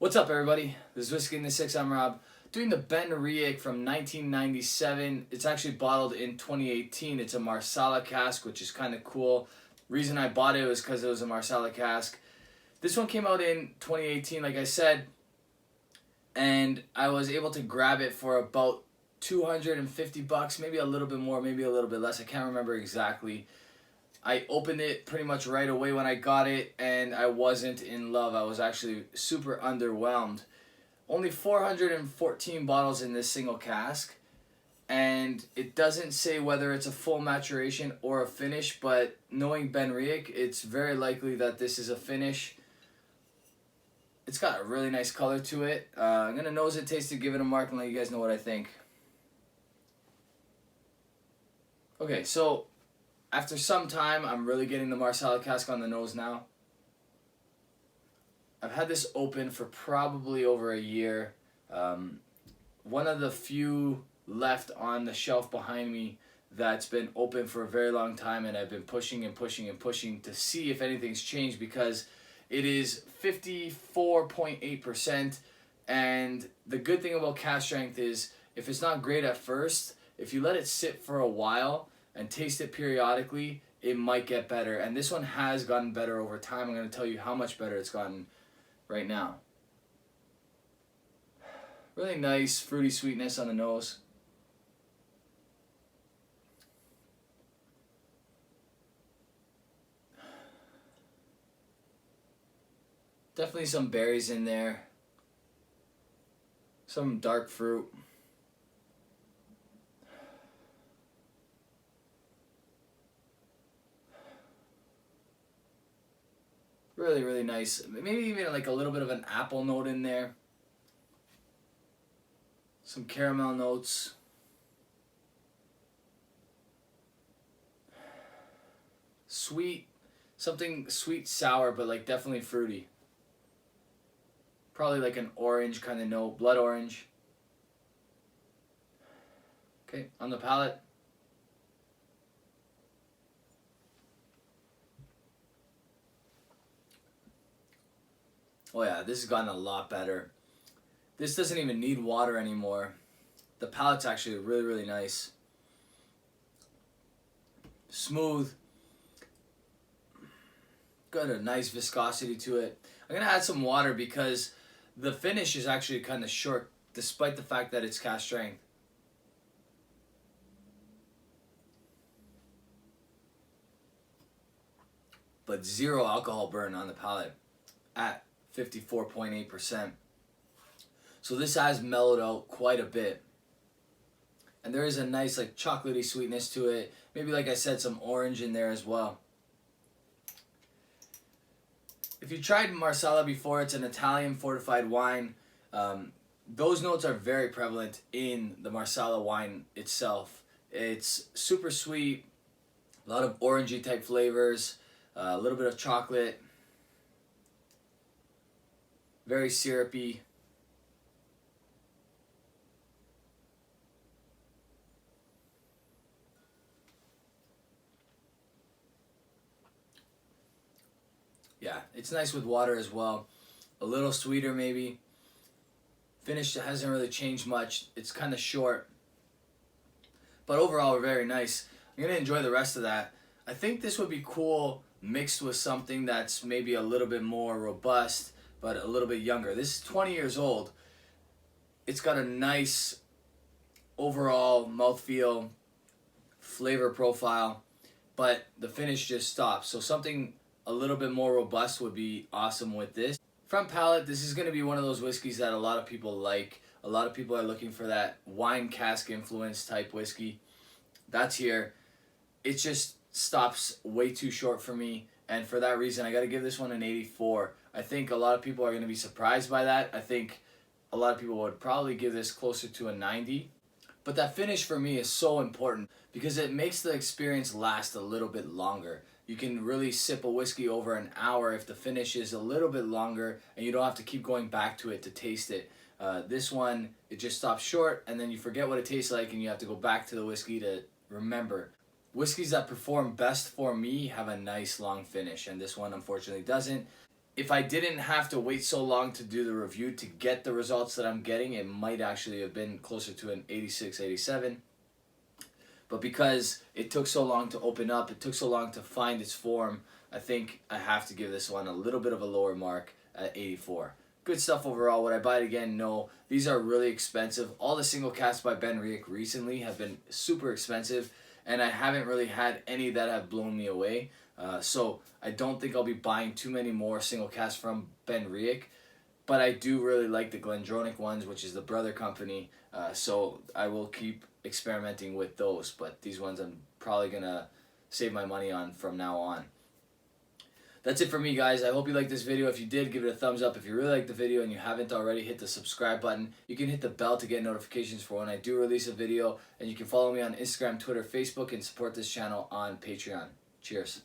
What's up, everybody? This is Whisky in the Six. I'm Rob. Doing the Benriach from 1997. It's actually bottled in 2018. It's a Marsala cask, which is kind of cool. Reason I bought it was because it was a Marsala cask. This one came out in 2018, like I said, and I was able to grab it for about 250 bucks, maybe a little bit more, maybe a little bit less. I can't remember exactly. I opened it pretty much right away when I got it, and I wasn't in love. I was actually super underwhelmed. Only 414 bottles in this single cask, and it doesn't say whether it's a full maturation or a finish, but knowing Benriach, it's very likely that this is a finish. It's got a really nice color to it. I'm going to nose it, taste it, give it a mark, and let you guys know what I think. Okay, so after some time, I'm really getting the Marsala cask on the nose now. I've had this open for probably over a year. One of the few left on the shelf behind me that's been open for a very long time, and I've been pushing and pushing and pushing to see if anything's changed because it is 54.8%. And the good thing about cask strength is if it's not great at first, if you let it sit for a while and taste it periodically, it might get better. And this one has gotten better over time. I'm going to tell you how much better it's gotten right now. Really nice fruity sweetness on the nose. Definitely some berries in there. Some dark fruit. Really, really nice. Maybe even like a little bit of an apple note in there. Some caramel notes. Sweet. Something sweet sour, but like definitely fruity. Probably like an orange kind of note. Blood orange. Okay, on the palate. Oh yeah, this has gotten a lot better. This doesn't even need water anymore. The palate's actually really, really nice. Smooth. Got a nice viscosity to it. I'm going to add some water because the finish is actually kind of short despite the fact that it's cask strength. But zero alcohol burn on the palate at 54.8%. So this has mellowed out quite a bit. And there is a nice like chocolatey sweetness to it. Maybe like I said, some orange in there as well. If you tried Marsala before, it's an Italian fortified wine. Those notes are very prevalent in the Marsala wine itself. It's super sweet, a lot of orangey type flavors, a little bit of chocolate. Very syrupy. Yeah, it's nice with water as well. A little sweeter maybe. Finish hasn't really changed much. It's kind of short. But overall, very nice. I'm going to enjoy the rest of that. I think this would be cool mixed with something that's maybe a little bit more robust, but a little bit younger. This is 20 years old. It's got a nice overall mouthfeel, flavor profile, but the finish just stops. So something a little bit more robust would be awesome with this. Front palate, this is going to be one of those whiskeys that a lot of people like. A lot of people are looking for that wine cask influence type whiskey. That's here. It just stops way too short for me, and for that reason I got to give this one an 84. I think a lot of people are going to be surprised by that. I think a lot of people would probably give this closer to a 90. But that finish for me is so important because it makes the experience last a little bit longer. You can really sip a whiskey over an hour if the finish is a little bit longer and you don't have to keep going back to it to taste it. This one, it just stops short and then you forget what it tastes like and you have to go back to the whiskey to remember. Whiskeys that perform best for me have a nice long finish, and this one unfortunately doesn't. if I didn't have to wait so long to do the review to get the results that I'm getting, it might actually have been closer to an 86, 87. But because it took so long to open up, it took so long to find its form, I think I have to give this one a little bit of a lower mark at 84. Good stuff overall. Would I buy it again? No. These are really expensive. All the single casks by Benriach recently have been super expensive, and I haven't really had any that have blown me away. So I don't think I'll be buying too many more single casks from Benriach, but I do really like the Glendronach ones, which is the brother company. So I will keep experimenting with those, but these ones I'm probably gonna save my money on from now on. That's it for me, guys. I hope you liked this video. If you did, give it a thumbs up. If you really liked the video and you haven't already, hit the subscribe button. You can hit the bell to get notifications for when I do release a video, and you can follow me on Instagram, Twitter, Facebook, and support this channel on Patreon. Cheers.